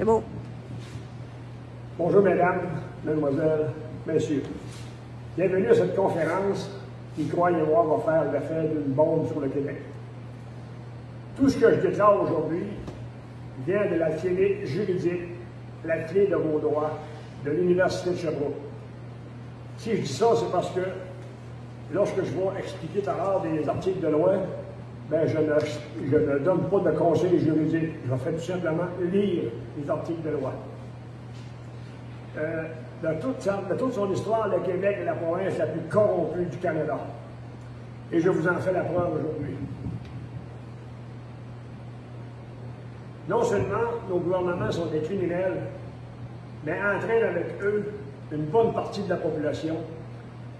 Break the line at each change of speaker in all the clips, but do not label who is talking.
C'est beau.
Bonjour mesdames, mesdemoiselles, messieurs. Bienvenue à cette conférence qui, croyez-moi, va faire l'effet d'une bombe sur le Québec. Tout ce que je déclare aujourd'hui vient de la clé juridique, la clé de vos droits, de l'Université de Sherbrooke. Si je dis ça, c'est parce que lorsque je vais expliquer tout à l'heure des articles de loi, ben je ne donne pas de conseils juridiques. Je vais faire tout simplement lire les articles de loi. De toute son histoire, le Québec est la province la plus corrompue du Canada. Et je vous en fais la preuve aujourd'hui. Non seulement nos gouvernements sont des criminels, mais entraînent avec eux une bonne partie de la population,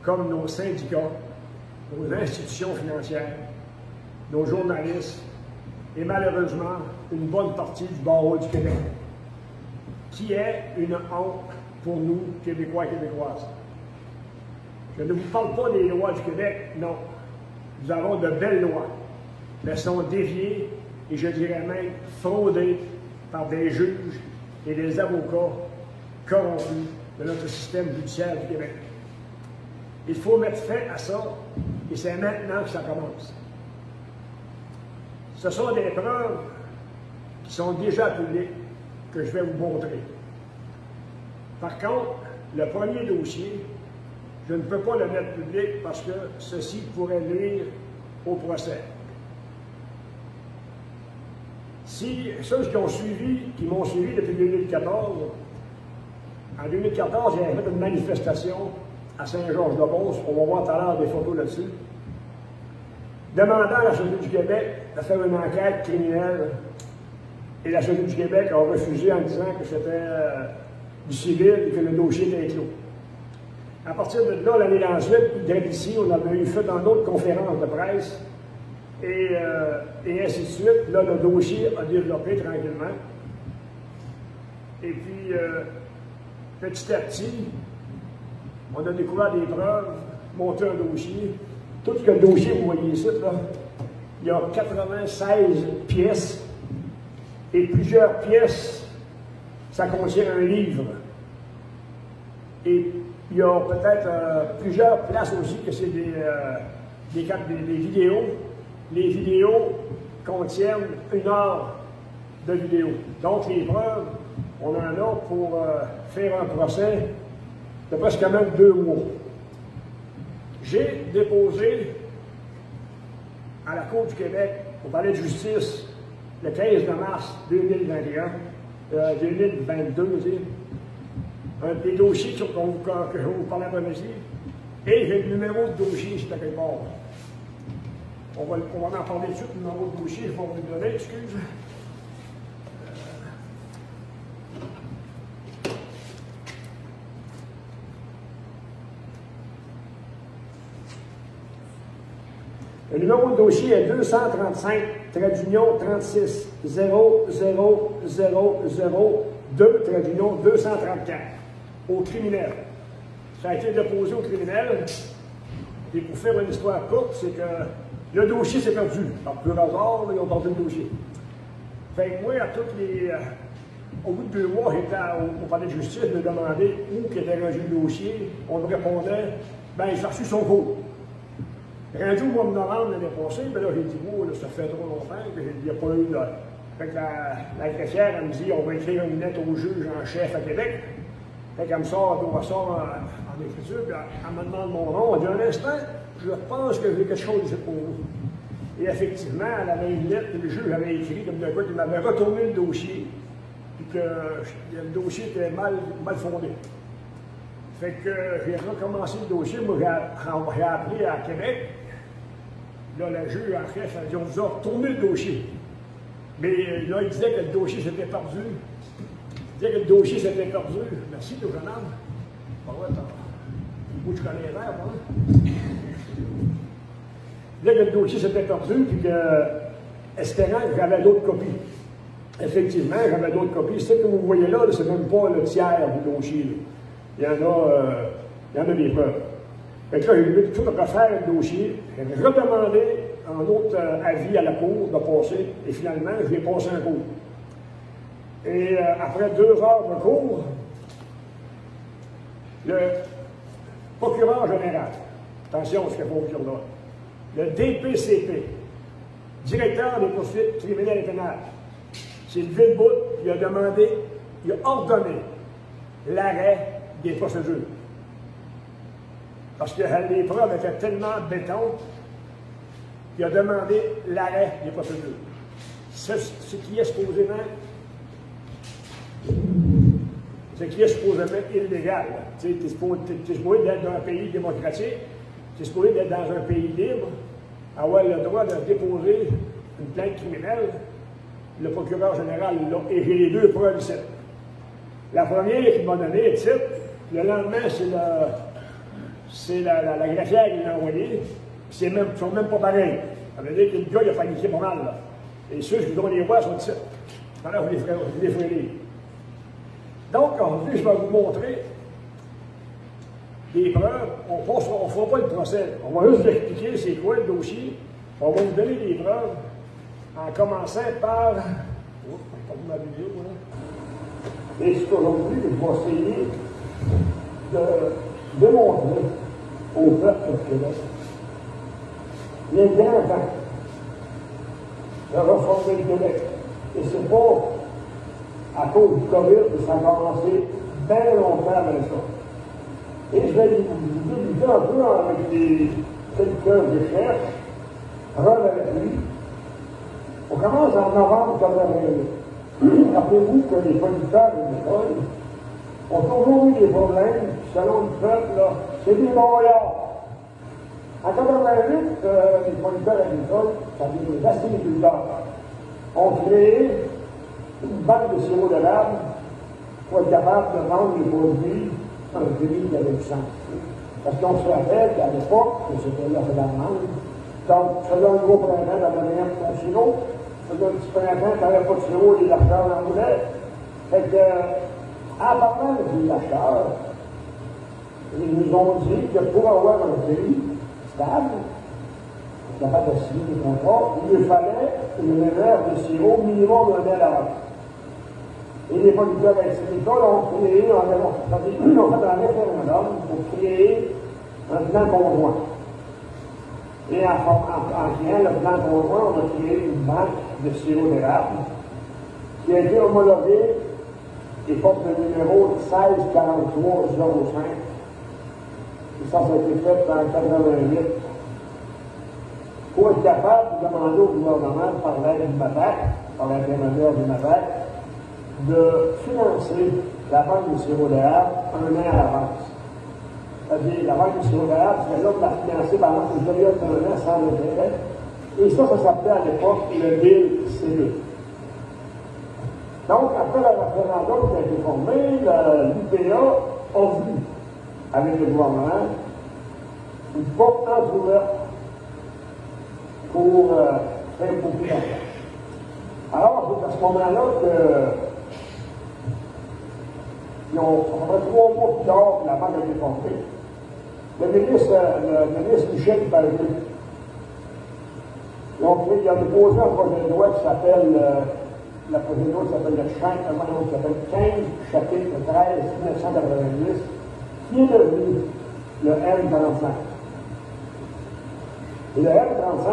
comme nos syndicats, nos institutions financières, nos journalistes, et malheureusement, une bonne partie du barreau du Québec, qui est une honte pour nous, Québécois et Québécoises. Je ne vous parle pas des lois du Québec, non. Nous avons de belles lois, mais elles sont déviées et je dirais même fraudées par des juges et des avocats corrompus de notre système judiciaire du Québec. Il faut mettre fin à ça et c'est maintenant que ça commence. Ce sont des preuves qui sont déjà publiques que je vais vous montrer. Par contre, le premier dossier, je ne peux pas le mettre public parce que ceci pourrait nuire au procès. Si ceux qui m'ont suivi depuis 2014, en 2014, il y avait fait une manifestation à Saint-Georges-de-Beauce, on va voir tout à l'heure des photos là-dessus, demandant à la Sûreté du Québec de faire une enquête criminelle. Et la Sûreté du Québec a refusé en disant que c'était du civil et que le dossier était clos. À partir de là, l'année ensuite, d'ici, on avait eu fait dans d'autres conférences de presse et ainsi de suite. Là, le dossier a développé tranquillement. Et puis, petit à petit, on a découvert des preuves, monté un dossier. Tout ce que le dossier, vous voyez ici, là, il y a 96 pièces et plusieurs pièces, ça contient un livre. Et il y a peut-être plusieurs places aussi que c'est des vidéos. Les vidéos contiennent 1 heure de vidéo. Donc les preuves, on en a pour faire un procès de presque même 2 mois. J'ai déposé à la Cour du Québec, au Palais de justice, le 15 mars 2022, des dossiers que je vais vous parler après-midi, et j'ai le numéro de dossier ici à quelque part. On va en parler tout de suite, le numéro de dossier, je vais vous le donner, excuse. Le numéro de dossier est 235 36 00 2 234 au criminel. Ça a été déposé au criminel. Et pour faire une histoire courte, c'est que le dossier s'est perdu. Par pur hasard, ils ont perdu le dossier. Fait que moi, au bout de 2 mois, j'étais au palais de justice me demander où était rendu le dossier. On me répondait, ben, j'ai reçu son cours. Rendu au mois de novembre l'année passée, ben là, j'ai dit, oh, là, ça fait trop longtemps que il n'y a pas eu de. Fait que la greffière, elle me dit, on va écrire une lettre au juge en chef à Québec. Fait qu'elle me sort en écriture, puis elle me demande mon nom. Elle dit, un instant, je pense que j'ai quelque chose ici pour vous. Et effectivement, elle avait une lettre que le juge avait écrit, comme de quoi il m'avait retourné le dossier, puis que le dossier était mal fondé. Fait que j'ai recommencé le dossier, moi j'ai appelé à Québec. Là, le juge en chef a dit, on vous a retourné le dossier. Mais là, il disait que le dossier s'était perdu. Il disait que le dossier s'était perdu. Merci, le jeune homme. Bon, ouais, moi, je connais l'air, moi. Il disait que le dossier s'était perdu, puis que, espérant que j'avais d'autres copies. Effectivement, j'avais d'autres copies. Ce que vous voyez là, c'est même pas le tiers du dossier. Là. Il y en a des preuves. Fait que là, j'ai dû tout refaire le dossier. J'ai redemandé un autre avis à la Cour de passer, et finalement, je l'ai passé en cours. Et après 2 heures de cours, le procureur général, attention à ce qu'il faut dire là, le DPCP, directeur des poursuites criminelles et pénales, s'est levé debout, il a demandé, il a ordonné l'arrêt des procédures. Parce que les preuves étaient tellement béton qu'il a demandé l'arrêt des procédures. Ce qui est supposément illégal. Tu es supposé d'être dans un pays démocratique, tu es supposé d'être dans un pays libre, avoir le droit de déposer une plainte criminelle. Le procureur général l'a, et j'ai les 2 preuves ici. La première qu'il m'a donnée, le titre, le lendemain, c'est la greffière qui l'a envoyé. Ils ne sont même pas pareils. Ça veut dire que le gars, il a paniqué pas mal, là. Et ceux qui vont les voir sont ici. Alors, vous les ferez lire. Donc, aujourd'hui, je vais vous montrer des preuves. On ne fera pas le procès. On va juste vous expliquer c'est quoi le dossier. On va vous donner des preuves en commençant par... Oh, pas de ma vidéo, là. Et c'est aujourd'hui que je vais essayer de démontrer au peuple du Québec les grands temps de reformer le Québec. Et c'est pas à cause du COVID que ça a commencé bien longtemps avec ça. Et je vais vous débuter un peu avec quelques recherches, preuves avec lui. On commence en novembre 88. Rappelez-vous que les producteurs de l'école ont toujours eu des problèmes, selon le peuple, là, c'est des broyards. En 88, les producteurs agricoles, c'est-à-dire les aciniculteurs, ont créé une banque de sirop d'érable pour être capable de vendre les produits à un prix qui avait du sens. Parce qu'on se rappelle qu'à l'époque, c'était l'offre et la demande, donc selon le gros printemps, tu avais rien pour ton sirop, selon le petit printemps, tu n'avais pas de sirop, les acheteurs en voulaient. Fait que, en parlant avec les acheteurs, ils nous ont dit que pour avoir un prix stable, capable de signer des contrats, il lui fallait une réserve de sirop minimum d'un $. Et les producteurs agricoles ont créé ils ont fait un référendum pour créer un plan conjoint. Et en créant le plan conjoint, on a créé une banque de sirop d'érable qui a été homologuée et porte le numéro 164305. Et ça a été fait en 1988. Pour être capable de demander au gouvernement, par l'aide du MAPAC, par l'intermédiaire du MAPAC, de financer la banque du sirop d'érable 1 an à l'avance. C'est-à-dire, la banque du sirop d'érable, c'est là de la financer pendant une période d'1 an sans intérêt. Et ça s'appelait à l'époque le bill C2. Donc, après le référendum qui a été formé, l'UPA a vu, avec le gouvernement, une porte entrouverte pour faire beaucoup d'argent. Alors, c'est à ce moment-là qu'ils ont, après 3 mois plus tard, la banque a été formée. Le ministre Michel Pagé, il a déposé un projet de loi qui s'appelle, la projet de loi qui s'appelle qui s'appelle 15, chapitre 13, 1990, qui est devenu le M35. Et le M35,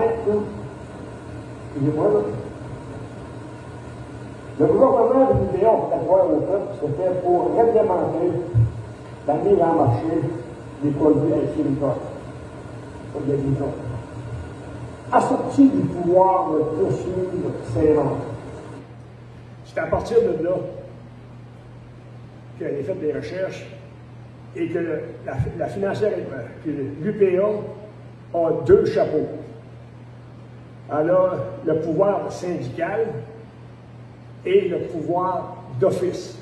excusez-moi, là, le gouvernement de l'UPA a fait croire au peuple que c'était pour réglementer la mise en marché des produits agricoles. Assorti du pouvoir de poursuivre ses ventes. C'est à partir de là qu'elle a fait des recherches et que la financière, que l'UPA a 2 chapeaux. Elle a le pouvoir syndical et le pouvoir d'office.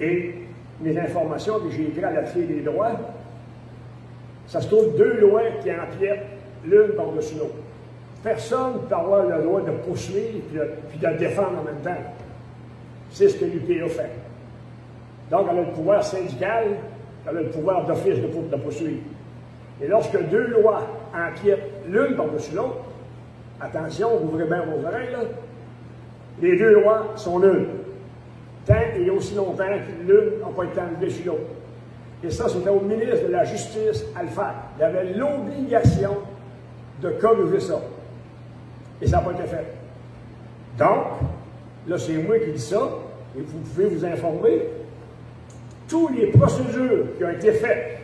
Et les informations que j'ai écrites à la fille des droits, ça se trouve 2 lois qui empiètent l'une par-dessus l'autre. Personne ne peut avoir le droit de poursuivre puis de défendre en même temps. C'est ce que l'UPA fait. Donc, elle a le pouvoir syndical, elle a le pouvoir d'office de poursuivre. Et lorsque 2 lois empiètent l'une par-dessus l'autre, attention, ouvrez bien vos oreilles, là, Les deux lois sont nulles, tant et aussi longtemps que l'une n'a pas été enlevée sur l'autre. Et ça, c'était au ministre de la Justice à le faire. Il avait l'obligation de corriger ça. Et ça n'a pas été fait. Donc, là, c'est moi qui dis ça, et vous pouvez vous informer. Toutes les procédures qui ont été faites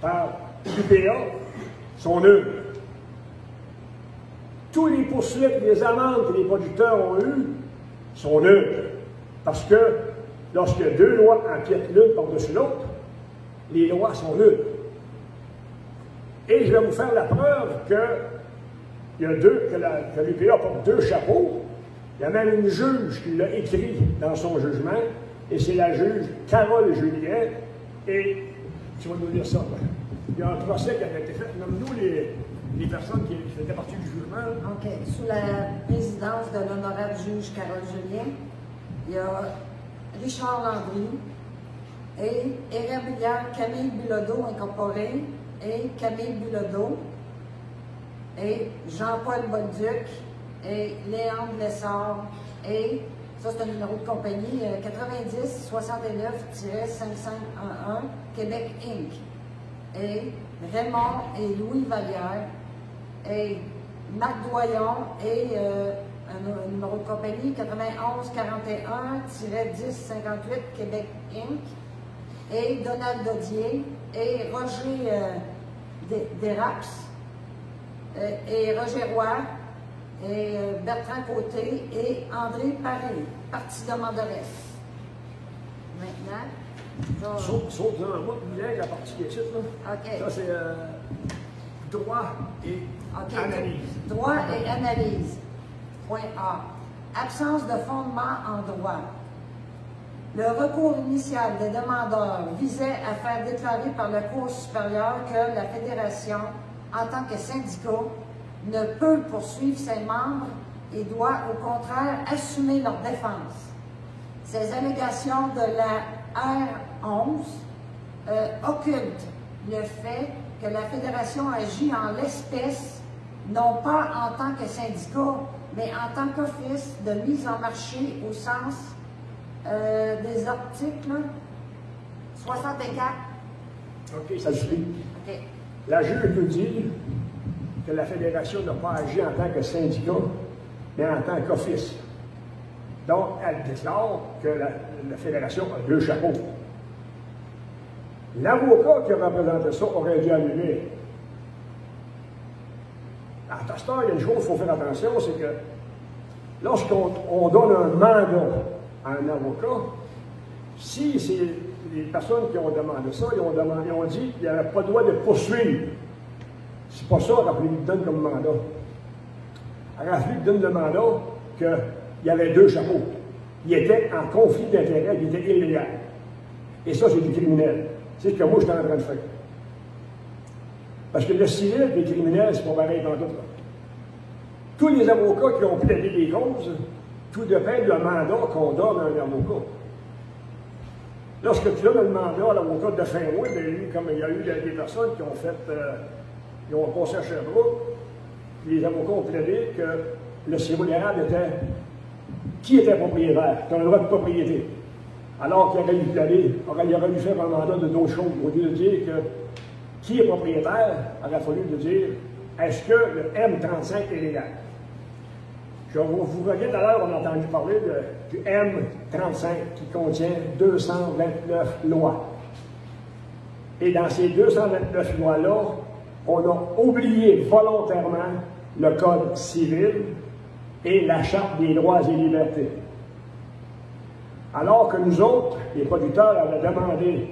par l'UPA sont nulles. Tous les poursuites, les amendes que les producteurs ont eues sont nulles. Parce que lorsque deux lois empiètent l'une par-dessus l'autre, les lois sont nulles. Et je vais vous faire la preuve que l'UPA porte deux chapeaux. Il y a même une juge qui l'a écrit dans son jugement, et c'est la juge Carole Julien. Et tu vas nous dire ça. Il y a un procès qui a été fait. Nomme-nous les personnes qui faisaient partie du jugement.
OK. Sous la présidence de l'honorable juge Carole Julien, il y a Richard Landry et Érabilière Camille Bilodeau incorporé et Camille Bilodeau et Jean-Paul Bolduc et Léandre Lessard et ça c'est un numéro de compagnie 90 69 5511 Québec Inc. Et Raymond et Louis Vallière et Marc Doyon et un numéro de compagnie 91 41 10 58 Québec Inc. Et Donald Dodier et Roger Deraps et Roger Roy et Bertrand Côté et André Paré, parti de Manderès. Maintenant,
sauf dans moi, la partie qui est ici, là.
OK.
Ça, c'est droit et analyse.
Droit et analyse. Point A. Absence de fondement en droit. Le recours initial des demandeurs visait à faire déclarer par la Cour supérieure que la Fédération, en tant que syndicat, ne peut poursuivre ses membres et doit au contraire assumer leur défense. Ces allégations de la R11 occultent le fait que la Fédération agit en l'espèce, non pas en tant que syndicat, mais en tant qu'office de mise en marché au sens des articles 64.
OK, ça suffit.
OK.
La juge nous dit que la Fédération n'a pas agi en tant que syndicat, mais en tant qu'office. Donc, elle déclare que la Fédération a deux chapeaux. L'avocat qui a représenté ça aurait dû annuler. À ce temps, il y a une chose qu'il faut faire attention, c'est que lorsqu'on donne un mandat à un avocat, si c'est les personnes qui ont demandé ça, ils ont dit qu'il n'y avait pas le droit de poursuivre. C'est pas ça qu'il donne comme mandat. Il donne le mandat qu'il y avait deux chapeaux. Il était en conflit d'intérêts, il était illégal. Et ça, c'est du criminel. C'est ce que moi, je suis en train de faire. Parce que le civil et le criminel, c'est pas pareil dans tout. Tous les avocats qui ont plaidé des causes, tout dépend du mandat qu'on donne à un avocat. Lorsque tu donnes le mandat à l'avocat de fin mois, comme il y a eu des personnes qui ont fait, ils ont passé à Sherbrooke, les avocats ont plaidé que le sirop d'érable était qui était propriétaire, qui a un droit de propriété. Alors qu'il aurait dû plaider, il aurait dû faire un mandat de d'autres choses. Au lieu de dire que qui est propriétaire, il aurait fallu de dire est-ce que le M35 est légal? Je vous reviens tout à l'heure, on a entendu parler du M35 qui contient 229 lois. Et dans ces 229 lois-là, on a oublié volontairement le Code civil et la Charte des droits et libertés. Alors que nous autres, les producteurs, avaient demandé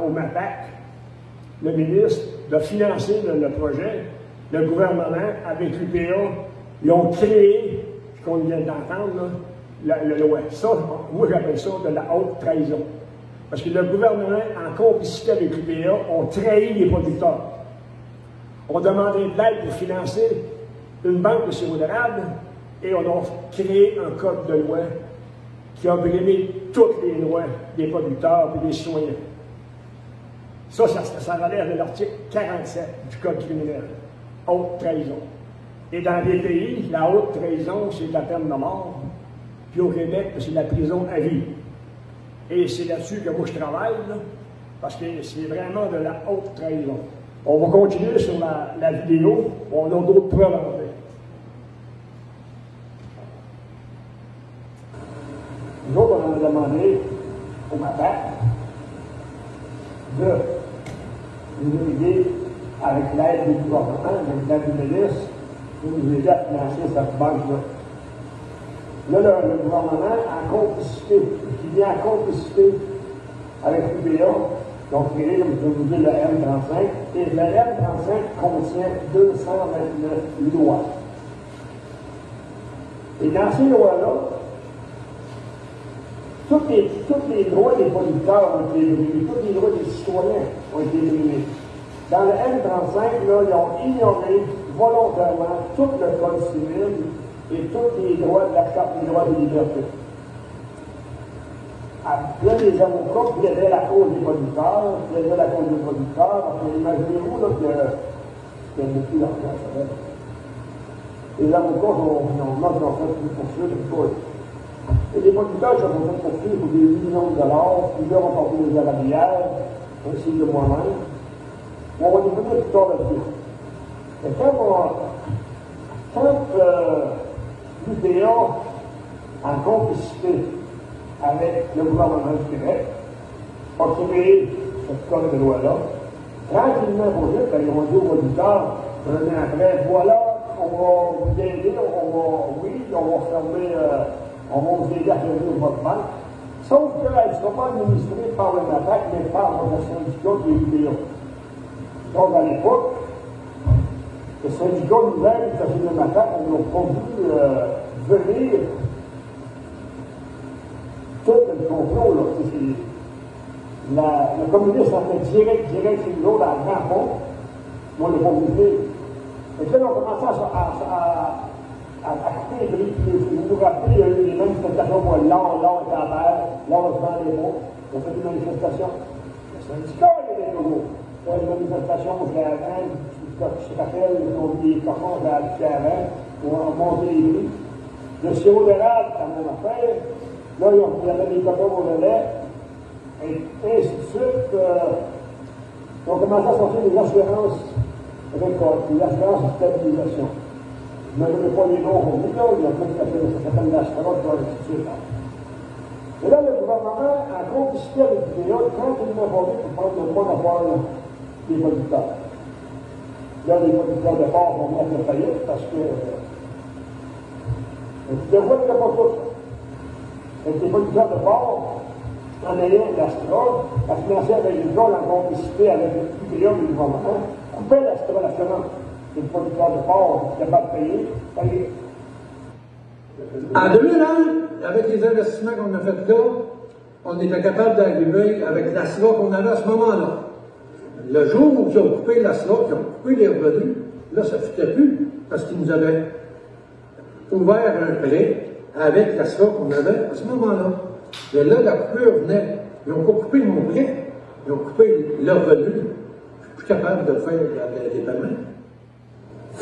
au MAPAC, le ministre, de financer le projet, le gouvernement, avec l'UPA, ils ont créé, ce qu'on vient d'entendre, le loi. Ça, moi j'appelle ça de la haute trahison. Parce que le gouvernement, en complicité avec l'UPA, ont trahi les producteurs. On demandé de l'aide pour financer une banque de sirop d'érable et on a créé un code de loi qui a brimé toutes les lois des producteurs et des citoyens. Ça relève de l'article 47 du Code criminel. Haute trahison. Et dans les pays, la haute trahison, c'est la peine de mort. Puis au Québec, c'est la prison à vie. Et c'est là-dessus que moi je travaille, là, parce que c'est vraiment de la haute trahison. On va continuer sur la vidéo, on a d'autres preuves à montrer. Nous autres, on a demandé au MAPAC de nous aider avec l'aide du gouvernement, avec l'aide du ministre, pour nous aider à financer cette banque-là. Là, le gouvernement, en complicité, qui vient en complicité avec l'UPA, donc créé, comme je vous dis, le M35, et le M35 contient 229 lois. Et dans ces lois-là, tous les droits des producteurs ont été brimés, tous les droits des citoyens ont été brimés. Dans le M35, là, ils ont ignoré volontairement tout le code civil et tous les droits de la Charte des droits et des libertés. Là, les avocats plaidaient la cause des producteurs, plaidaient la cause des producteurs, parce que imaginez-vous qu'il y a beaucoup d'argent, ça va. Les avocats ont fait plus poursuivre, et les producteurs se sont fait poursuivre pour des millions de dollars, plusieurs ont porté des arabières, ainsi que moi-même. On va revenir plus tard là-dessus. Et quand l'UPA, en complicité avec le gouvernement du Québec, a créé cette code de loi-là, tranquillement pour vite, ils ont dit aux producteurs, un an après, voilà, on va vous aider, on va fermer, on va vous aider à fermer votre banque. Sauf qu'elle ne sera pas administrée par le MAPAC, mais par le syndicat qui est l'UPA. Donc, à l'époque, le syndicat nous-mêmes, qui a fait le MAPAC, on n'a pas vu venir tout le complot, là. Le communiste a fait direct sur nous autres à grand fond. Moi, on l'a pas vu. Et puis là, on commençait à couper les prix. Vous vous rappelez, il y a eu des manifestations pour l'or est en mer, l'or se vend les mots. On fait des manifestations. Le syndicat, il y a des logos. Il y a des manifestations au Caravane, je te rappelle, ils ont mis des cochons dans le Caravane pour monter les prix. Le sirop d'érable, c'est la même affaire. Là, il y avait des cochons au relais, et ainsi de suite. On commençait à sortir des assurances récoltes, des assurances de stabilisation. Je ne me donne pas les noms pour vous, là, il y a plein de ça s'appelle l'assurance, ainsi de suite. Et là, le gouvernement, en complicité avec l'UPA, tranquillement formé pour prendre le monopole des producteurs. Là, les producteurs de porc vont mettre le faillite parce que le voie n'était pas tout. Et les producteurs de porc, en ayant l'Astra, la financière agricole en complicité avec l'UPA et le gouvernement, coupait l'Astra l'assurance. Les producteurs de porc qui étaient capables de payer, payaient.
En 2001, avec les investissements qu'on a fait là, on était capable d'arriver avec l'ASRA qu'on avait à ce moment-là. Le jour où ils ont coupé l'ASRA, qui ont coupé les revenus, là, ça ne fitait plus, parce qu'ils nous avaient ouvert un prêt avec l'ASRA qu'on avait à ce moment-là. Et là, la coupure venait. Ils n'ont pas coupé mon prêt, ils ont coupé le revenu. Je suis plus capable de faire des paiements.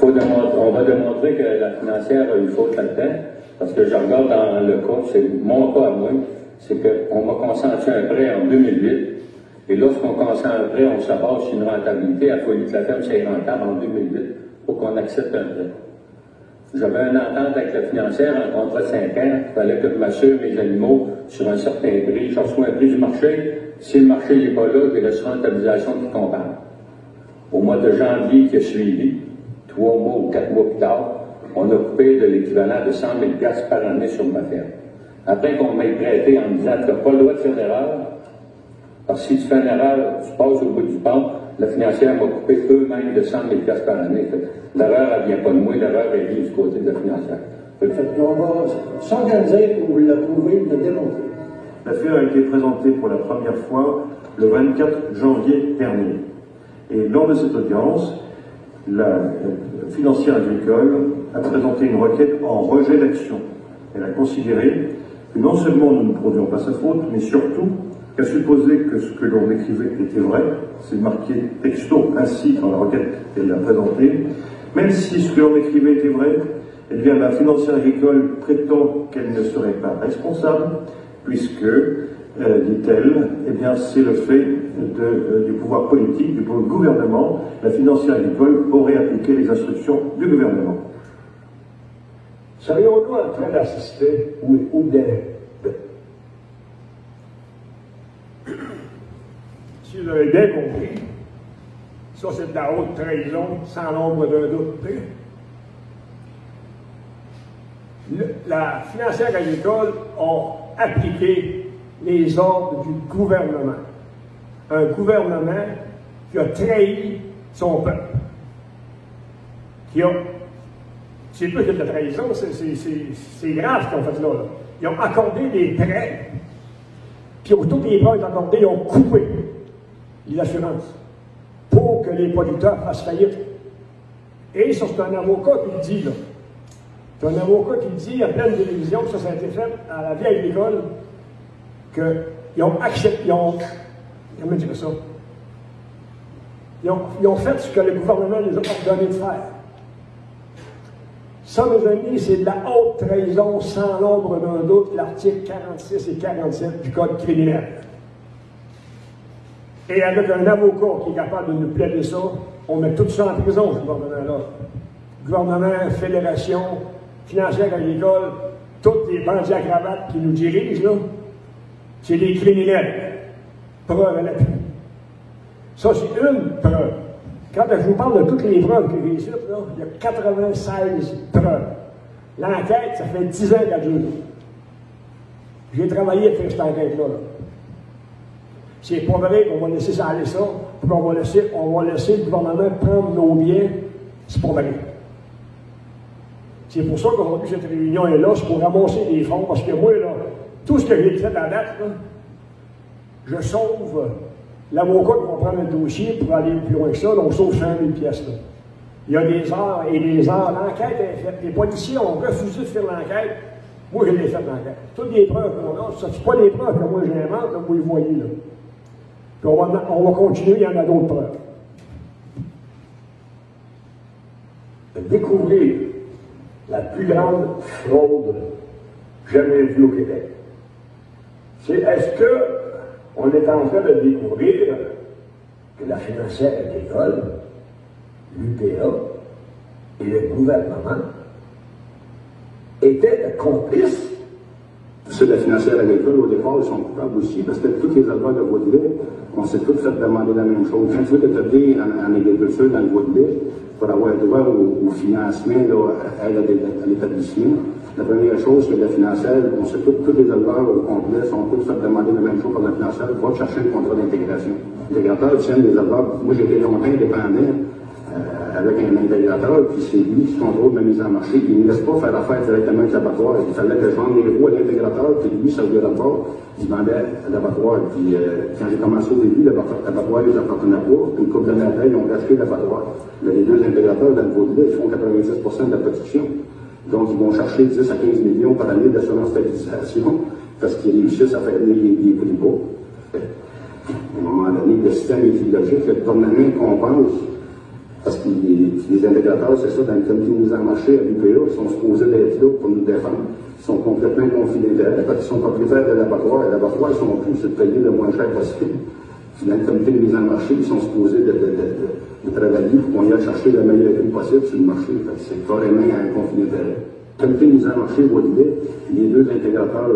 On va démontrer que la financière a eu faute là-dedans, parce que je regarde dans le cas, c'est mon cas à moi, c'est qu'on m'a consenti un prêt en 2008, et lorsqu'on consent un prêt, on se base sur une rentabilité, il a fallu que la ferme soit rentable en 2008 pour qu'on accepte un prêt. J'avais une entente avec la financière, un contrat de 5 ans, il fallait que je m'assure mes animaux sur un certain prix, je reçois un prix du marché, si le marché n'est pas là, il y a la rentabilisation qui compare. Au mois de janvier qui a suivi, 3 mois ou 4 mois plus tard, on a coupé de l'équivalent de 100 000 $ par année sur ma ferme. Après qu'on m'ait prêté en me disant tu n'as pas le droit de faire d'erreur, parce que si tu fais une erreur, tu passes au bout du pont, la financière m'a coupé eux-mêmes de 100 000 $ par année. L'erreur, elle ne vient pas de moi, l'erreur, elle vient du côté de la financière.
On va s'organiser pour le prouver, le démontrer.
L'affaire a été présentée pour la première fois le 24 janvier dernier. Et lors de cette audience, la financière agricole a présenté une requête en rejet d'action. Elle a considéré que non seulement nous ne prouvions pas sa faute, mais surtout qu'à supposer que ce que l'on écrivait était vrai, c'est marqué texto ainsi dans la requête qu'elle a présentée, Même si ce que l'on écrivait était vrai, eh bien, la financière agricole prétend qu'elle ne serait pas responsable, puisque, dit-elle, eh bien, c'est le fait du pouvoir politique, du gouvernement. La financière agricole aurait appliqué les instructions du gouvernement.
Serions-nous en train d'assister ou si vous avez bien compris, ça c'est de la haute trahison, sans l'ombre d'un doute. La financière agricole a appliqué les ordres du gouvernement. Un gouvernement qui a trahi son peuple. C'est plus que de la trahison, c'est grave ce qu'ils ont fait là. Ils ont accordé des prêts, puis tous les prêts accordés, ils ont coupé les assurances pour que les producteurs fassent faillite. Et ça, c'est un avocat qui le dit, là. C'est un avocat qui dit à pleine télévision, ça a été fait à la vie agricole, qu'ils ont accepté, comment dire ça? Ils ont fait ce que le gouvernement les a ordonné de faire. Ça, mes amis, c'est de la haute trahison sans l'ombre d'un doute, l'article 46 et 47 du Code criminel. Et avec un avocat qui est capable de nous plaider ça, on met tout ça en prison, ce gouvernement-là. Gouvernement, fédération, financière agricole, tous les bandits à cravate qui nous dirigent, là, c'est des criminels. Preuve à l'appui. Ça, c'est une preuve. Quand je vous parle de toutes les preuves que j'ai ici, là, il y a 96 preuves. L'enquête, ça fait 10 ans qu'elle dure. J'ai travaillé à faire cette enquête-là. C'est pas vrai qu'on va laisser ça aller ça, puis qu'on va laisser le gouvernement prendre nos biens. C'est pas vrai. C'est pour ça qu'aujourd'hui, cette réunion est là, c'est pour ramasser des fonds, parce que moi, là, tout ce que j'ai fait à date, là, je sauve l'avocat qui va prendre le dossier pour aller plus loin que ça, là, on sauve 100 000 pièces. Là. Il y a des heures et des heures. L'enquête est faite. Les policiers ont refusé de faire l'enquête. Moi, je l'ai faite, l'enquête. Toutes les preuves qu'on a, ce ne sont pas les preuves que moi j'invente, comme vous les voyez là. Puis on va continuer, il y en a d'autres preuves. De découvrir la plus grande fraude jamais vue au Québec. Est-ce qu'on est en train de découvrir que la financière agricole, l'UPA et le gouvernement étaient complices?
Ceux de la financière agricole, au départ, ils sont coupables aussi, parce que tous les éleveurs de Vaudreuil, on s'est tous fait demander la même chose. Quand tu veux t'établir en agriculture dans le Vaudreuil, pour avoir droit au financement, à l'établissement, la première chose, c'est que la financière, on sait tous les éleveurs au complet sont tous fait demander la même chose par la financière, va chercher un contrat d'intégration. L'intégrateur tient les éleveurs. Moi, j'ai été longtemps indépendant avec un intégrateur, puis c'est lui qui contrôle ma mise en marché. Il ne me laisse pas faire affaire directement avec l'abattoir. Il fallait que je vende les roues à l'intégrateur, puis lui, ça veut d'abord, il vendait à l'abattoir. Puis quand j'ai commencé au début, l'abattoir, ils appartenaient pas. Une couple d'années après, ils ont racheté l'abattoir. Mais les deux intégrateurs dans le Vaudreuil, ils font 90% de la production. Donc, ils vont chercher 10 à 15 millions par année d'assurance stabilisation, parce qu'ils réussissent à faire les prix bas. À un moment donné, le système est illogique, le tournement compense. Parce que les intégrateurs, c'est ça, dans le comité de mise en marché à l'UPA, ils sont supposés d'être là pour nous défendre. Ils sont complètement confis d'intérêt, parce qu'ils sont propriétaires de l'abattoir. Et l'abattoir, ils sont plus de payer le moins cher possible. Puis dans le comité de mise en marché, ils sont supposés de travailler pour qu'on y aille chercher le meilleur prix possible sur le marché. C'est carrément un conflit d'intérêt. Le comité de mise en marché, Waudelet, les deux intégrateurs,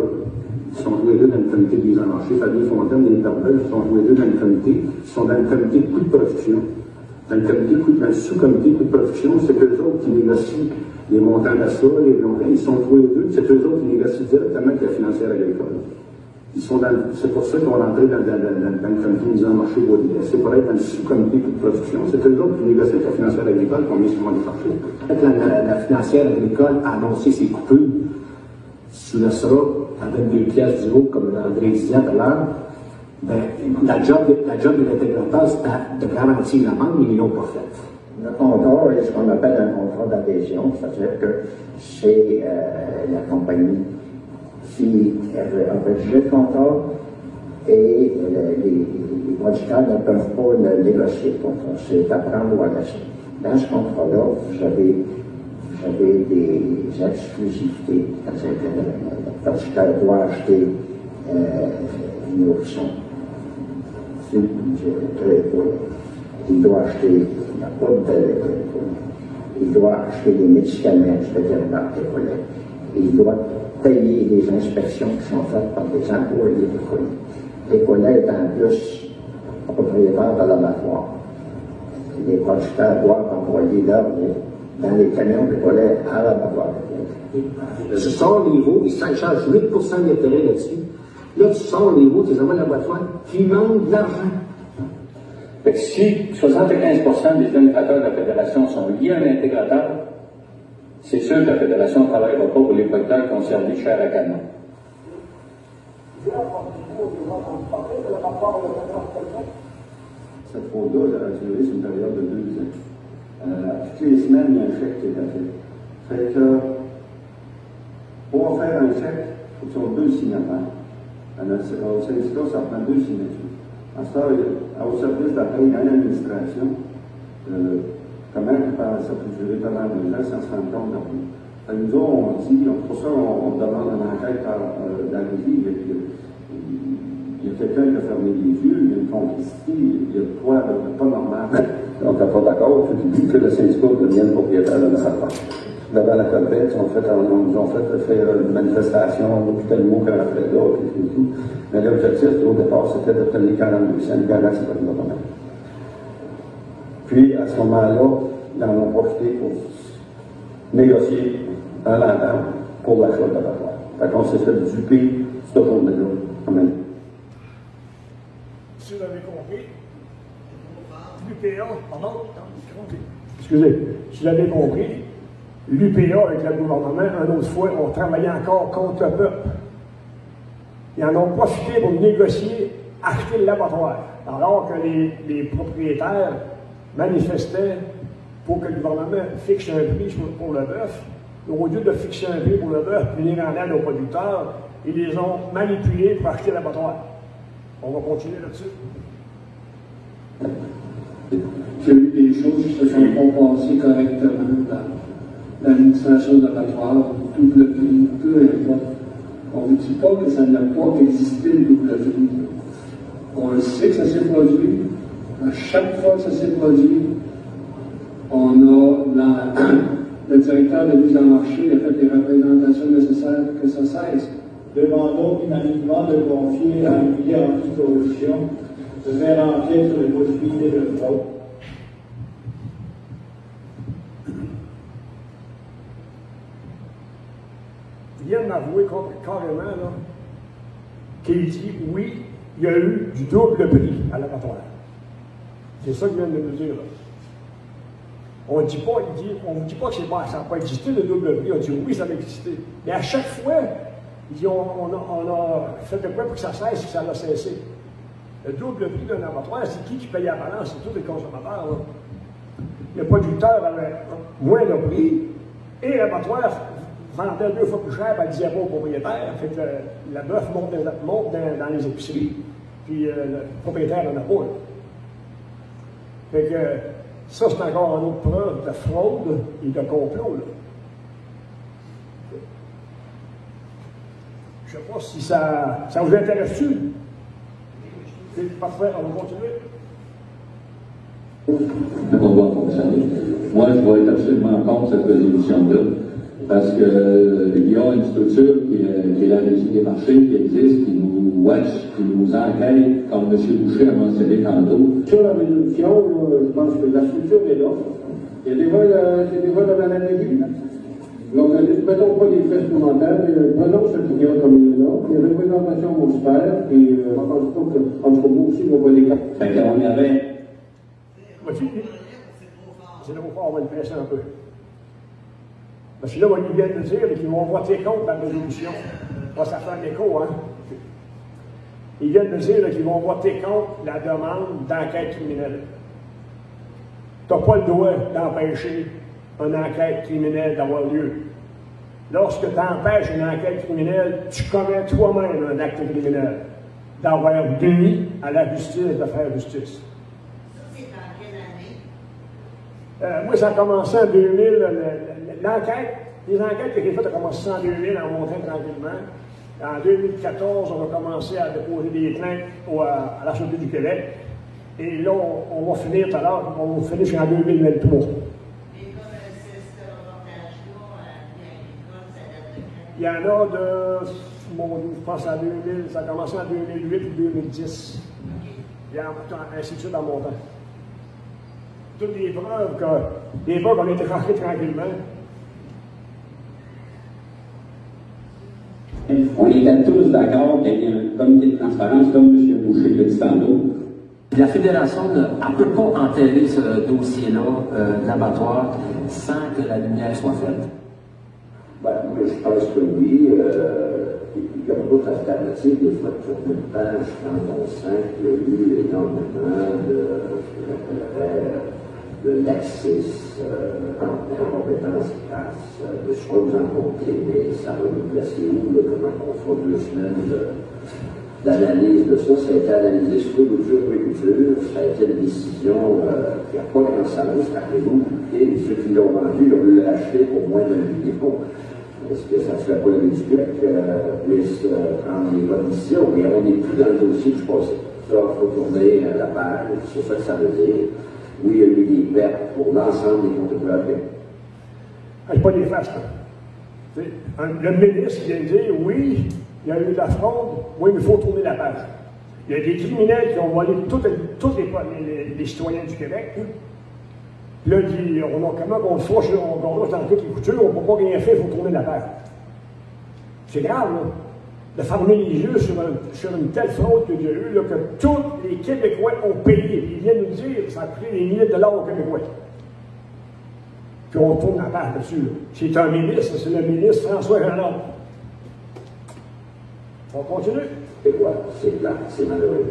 ils sont tous les deux dans le comité de mise en marché. Fabien Fontaine et Tarbel, ils sont tous les deux dans le comité. Ils sont dans le comité de coût de production. Dans le sous-comité coût de production, c'est eux autres qui négocient les montants d'achat, les montants, ils sont tous les deux, c'est eux autres qui négocient directement avec la financière agricole. C'est pour ça qu'on est entré dans le comité de mise en marché Waudelet. C'est pour être dans le sous-comité coût de production. C'est eux autres qui négocient avec la financière agricole combien ils vont les chercher.
La financière agricole a annoncé ses coupures sous le SRA avec 2 pièces d'euros, comme André disait tout à l'heure. Ben, la job de l'intégrateur, c'est de garantir la vente, mais ils ne l'ont pas fait.
Le contrat est ce qu'on appelle un contrat d'adhésion, c'est-à-dire que c'est la compagnie qui a rédigé le contrat et les producteurs ne peuvent pas le négocier. Donc, c'est à prendre ou à laisser. dans ce contrat-là, j'avais des exclusivités. Le producteur doit acheter une option. Il doit acheter la poudre de lait. Il doit acheter des médicaments, c'est-à-dire des collègues. Il doit payer les inspections qui sont faites par des employés de collègues. Les collègues, en plus, propriétaires de l'abattoir. Les producteurs doivent envoyer leur lait dans les camions de collègues à l'abattoir.
Tu sors les veaux, ils chargent 8 d'intérêt là-dessus. Là, tu sors les veaux, tu les envoies à l'abattoir, qui manquent de l'argent.
Fait que si 75% des animateurs de la Fédération sont liés à un intégrateur, c'est sûr que la Fédération ne travaillera pas pour les producteurs qui ont servi chair à canon.
Cette fraude-là a duré sur une période de 2 ans. Toutes les semaines, il y a un chèque qui est fait. Fait que, pour faire un chèque, il faut que tu aies 2 signataires. Au syndicat, ça prend 2 signatures. À ce temps, au service de la paie à l'administration, comment ça peut durer pendant 2 ans sans se rendre compte de rien. Nous autres, on dit, pour ça, on demande une enquête dans la vie. Il y a quelqu'un qui a fermé les yeux, il y a une complicité, il y a de quoi pas normal.
On n'est pas d'accord au tout début que le syndicat devienne propriétaire de notre affaire. Devant la compète, ils ont fait faire une manifestation, puis tel mot qu'on a fait là, puis tout. Mais l'objectif, au départ, c'était d'obtenir 42 cents, c'est pas le moment. Puis, à ce moment-là, ils en ont profité pour négocier un entente pour l'achat de l'abattoir. Fait qu'on s'est fait duper ce tournée-là, quand même.
Si vous avez compris, l'UPA, pardon, excusez, si vous avez compris, l'UPA avec le gouvernement, une autre fois, ont travaillé encore contre le peuple. Ils en ont profité pour négocier, acheter le laboratoire, alors que les propriétaires manifestaient pour que le gouvernement fixe un prix pour le bœuf. Au lieu de fixer un prix pour le bœuf, venir en aide aux producteurs, ils les ont manipulés pour acheter le laboratoire. On va continuer là-dessus.
Il y a eu des choses qui se sont pas passées correctement dans l'administration de l'abattoir, double prix, peu importe. On ne dit pas que ça n'a pas existé le double prix. On le sait que ça s'est produit. À chaque fois que ça s'est produit, on a le directeur de mise en marché a fait les représentations nécessaires pour que ça cesse.
Demandons unanimement de confier à une filière anti-corruption de faire enquête sur les possibilités de fraude.
Ils viennent m'avouer carrément qu'il dit oui, il y a eu du double prix à l'abattoir. C'est ça qu'ils viennent de nous dire là. On ne dit pas que ça n'a pas existé le double prix. On dit oui, ça a existé. Mais à chaque fois, on a fait de quoi pour que ça cesse, que ça a cessé. Le double prix d'un abattoir, c'est qui paye la balance? C'est tous les consommateurs. Là. Le producteur avait moins de prix et l'abattoir vendait 2 fois plus cher, elle disait pas au propriétaire. Fait que la bœuf monte dans les épiceries, puis le propriétaire n'en a pas. Là. Fait que ça, c'est encore une autre preuve de fraude et de complot. Là. Je ne sais pas si ça vous intéresse-tu. C'est parfait, on va continuer.
On va fonctionner. Moi, je vais être absolument contre cette résolution-là, parce qu'il y a une structure qui est la Régie des marchés, qui existe, qui nous watch, qui nous enquête, comme M. Boucher a mentionné tantôt.
Sur la résolution, je pense que la structure est là. Il y a des vols de la aiguë. Donc, mettons pas des frais supplémentaires, mais prenons ce qu'il y a comme il est là, puis les représentations vont se faire, puis je pense pas qu'en tout cas, nous aussi, on va les cartes.
Fait qu'on y avait.
C'est là où on va le presser un peu. Parce que là, ils viennent de dire qu'ils vont voter contre la résolution. Pas ça fait un écho, hein? Ils viennent de dire qu'ils vont voter contre la demande d'enquête criminelle. Tu n'as pas le droit d'empêcher une enquête criminelle d'avoir lieu. Lorsque tu empêches une enquête criminelle, tu commets toi-même un acte criminel d'avoir nuit à la justice de faire justice.
Ça, c'est en quelle année?
Moi, ça a commencé en 2000, l'enquête. Les enquêtes que j'ai faites ont commencé en 2000, en montant tranquillement. En 2014, on a commencé à déposer des plaintes à la Sûreté du Québec. Et là, on va finir tout à l'heure, on va finir jusqu'en 2023. Il y en a de, je pense à 2000, ça a commencé en 2008 ou 2010. Il y a ainsi de suite en montant. Toutes des preuves qu'on a été rentrés tranquillement.
On était tous d'accord qu'il y ait un comité de transparence, comme M. Boucher l'a dit tantôt.
La Fédération ne peut pas enterrer ce dossier-là de l'abattoir sans que la lumière soit faite.
Ben, moi, je pense que oui. Il y a d'autres alternatives. Des fois, de tournage, quand on sent qu'il y a eu énormément de laxisme, d'incompétence crasse, de choses rencontrées, mais ça va nous placer où, là, comment on fera 2 semaines d'analyse de ça. Ça a été analysé sur l'agriculture, ça a été une décision qui n'a pas grand sens. Rappelez-vous, et ceux qui l'ont vendu, ils ont voulu l'acheter pour moins d'un million. Est-ce que ça ne serait pas le ridicule qu'on puisse prendre les bonnes décisions? Mais on n'est plus dans le dossier du passé. Ça, il faut tourner la page, c'est ça que ça veut dire. Oui, il y a eu des pertes pour l'ensemble des contribuables.
C'est pas des faces, là. Le ministre vient de dire, oui, il y a eu de la fraude, oui, mais il faut tourner la page. Il y a des criminels qui ont volé tous les citoyens du Québec. Là, il dit, comment on le fâche, on lâche dans toutes les coutures, on ne peut pas rien faire, il faut tourner la page. C'est grave, là, de fermer les yeux sur une telle fraude qu'il y a eu, là, que tous les Québécois ont payé. Ils viennent nous dire que ça a pris des milliers de dollars aux Québécois. Puis on tourne la page là-dessus. C'est un ministre, c'est le ministre François Jean. On continue?
C'est quoi? C'est plat, c'est malheureux.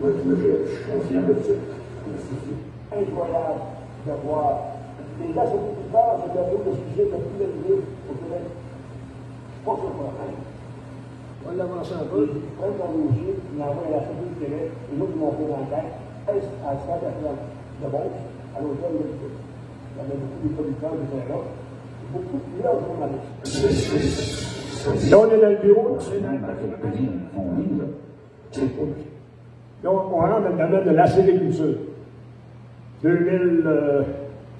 Moi, je suis confiant de ça.
C'est incroyable de voir les agriculteurs se donner le sujet le plus élevé au Québec. Pas surprenant. On l'avance un peu, je prends ton dossier, je l'envoie à la Sûreté du Québec, et moi, ils m'ont fait l'enquête, est-ce à la Sphère de Beauce, à l'hôtel de l'État. Il y avait beaucoup de producteurs qui étaient là, beaucoup de journalistes. Là, on est dans le bureau, là, on rentre dans le domaine de l'acériculture. 2003,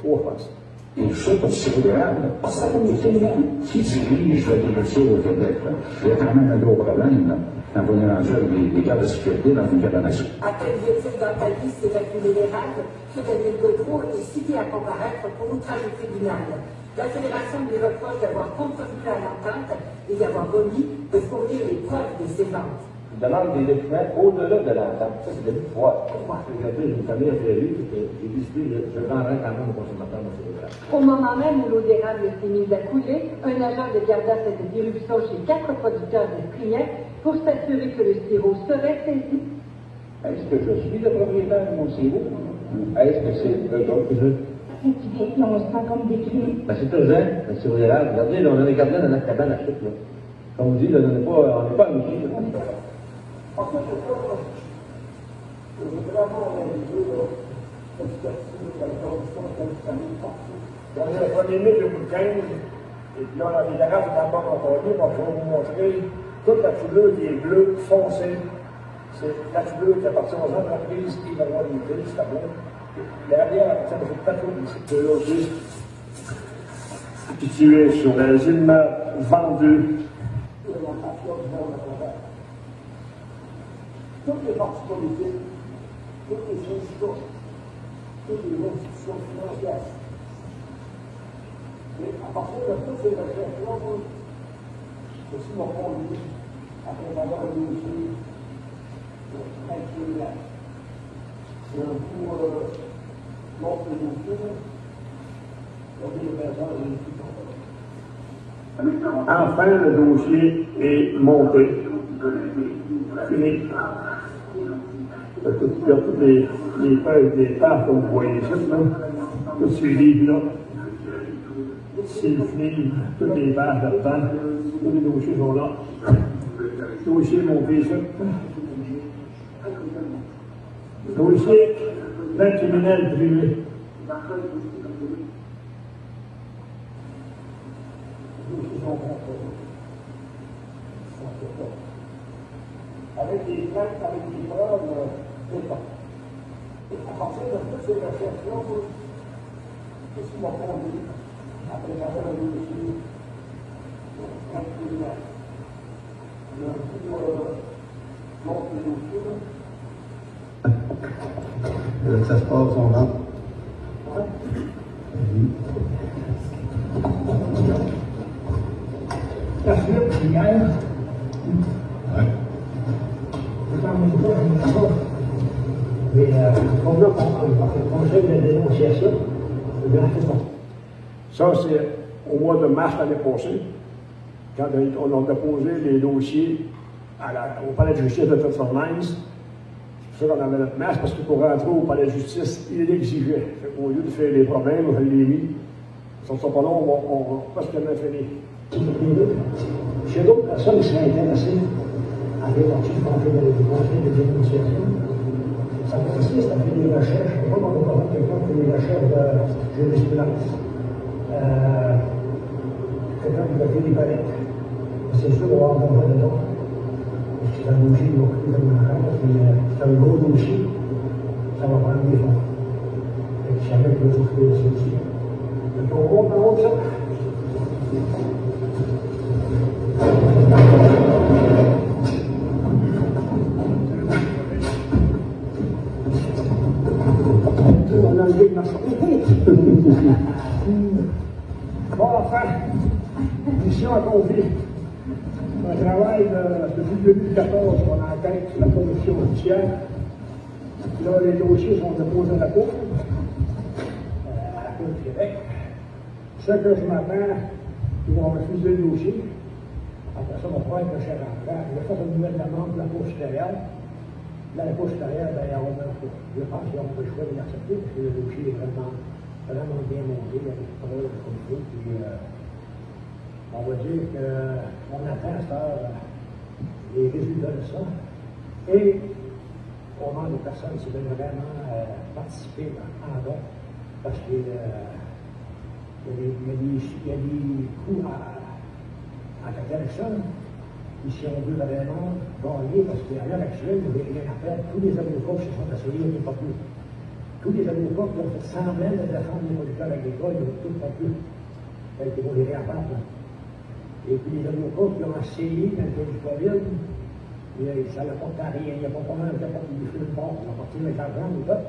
je pense.
Et ça, c'est fédéral, ça comme des fédérales. Qui dirige l'agriculture au Québec, là? Il y a quand même un gros problème, là. Quand on est rendu avec des gardes de sécurité dans une cabane à soupe.
À quel objectif dans ta vie, c'est d'accumuler les règles, ce Daniel Godreau est cité à comparaître pour outrage au tribunal. La Fédération lui reproche d'avoir contribué à l'entente et d'avoir omis de fournir les preuves de ses ventes.
Il demande des documents au-delà de l'entente. Ça, c'est de pouvoir. Moi, je vais dire une famille affairée, j'ai décidé, je vendrai quand même aux consommateurs dans ces étapes.
Au moment même où l'eau d'érable s'est mise à couler, un agent de Garda faisait irruption chez 4 producteurs de Prignac pour s'assurer que le sirop serait saisi.
Est-ce que je suis le propriétaire de mon sirop? Est-ce que c'est eux autres que je...
On se sent comme des crimes.
Ben, c'est urgent, le sirop d'érable. Regardez, là, on a des gardiens dans notre cabane à chute, là. Comme on dit, là, on n'est pas amusés, là.
En fait, je veux vraiment réaliser l'expertise de la production de la famille partout. On est le premier mai 2015, et puis là, on a des garages de tabac contrôlés, donc je vais vous montrer toute la couleur qui est bleue foncée. C'est la couleur qui appartient aux entreprises qui vont avoir une ville, c'est bon. Derrière, ça me fait pas trop de loger. Situé sur les immeubles vendus. Toutes les partis politiques, toutes les syndicats, toutes les institutions financières. Et à partir de toutes ces recherches-là, aussi m'ont conduit à préparer un dossier incriminant. C'est un coup l'autre dossier, enfin, le dossier est monté. Fini. Il y a toutes les feuilles des pages, comme vous voyez ici, là. Tous ces livres-là. 6 livres, toutes les pages là-dedans. Tous les dossiers sont là. Dossier monté ici. Dossier 20 criminels privés. Avec des plaintes, avec des preuves, c'est pas. À partir de toutes ces recherches-là, qu'est-ce qui m'a conduit à préparer un dossier criminel?
Ça se passe, on rentre.
La suite, hier. Mais comme là, on conseil de dénonciation, ça, c'est au mois de mars l'année passée, quand on a déposé les dossiers au palais de justice de Thetford-Mines. C'est pour ça qu'on avait notre masque, parce que pour rentrer au palais de justice, il l'exigeait. Au lieu de faire des problèmes, on les mis. Si on ne sont pas là, on va presque jamais finir. Chez d'autres personnes qui seraient intéressées à aller voir le conseil de dénonciation, ça consiste à faire des recherches. Moi, on va parler de quelqu'un qui fait des recherches de jurisprudence. Quelqu'un qui va faire des palettes. C'est sûr d'avoir un droit de l'autre. C'est un dossier qui va coûter comme un rêve, c'est un gros dossier. Ça va prendre des fonds. Et puis, jamais que je trouve que c'est aussi. Donc, on va prendre ça. On a enlevé ma bon, enfin, mission accomplie. Un travail depuis 2014, on enquête sur la corruption routière. Là, les dossiers sont déposés à la Cour du Québec. Ce que je m'attends, ils vont refuser le dossier. Après ça, on va pouvoir être le chef d'enquête. Il va faire une nouvelle demande de la Cour supérieure. Là, la Cour supérieure, je pense qu'ils n'auront pas le choix de l'accepter parce que le dossier est vraiment bien monté, avec preuves comme il faut. Puis, on va dire qu'on attend à cette heure les résultats de ça. Et on demande aux personnes qui veulent vraiment participer en don, parce qu'il y a des coûts en interaction. Et si on veut vraiment gagner, parce qu'à l'heure actuelle, il n'y a rien à faire, tous les avocats qui se sont essayés, il n'y a pas plus. Tous les avocats qui ont fait semblant de défendre les producteurs agricoles, ils n'ont tous pas plus. Ils vont les réapparaître. Et puis les avocats qui ont essayé, quand il y a du COVID, ça n'apporte à rien. Il n'y a pas vraiment de du feu de bord. On a parti avec l'argent ou pas.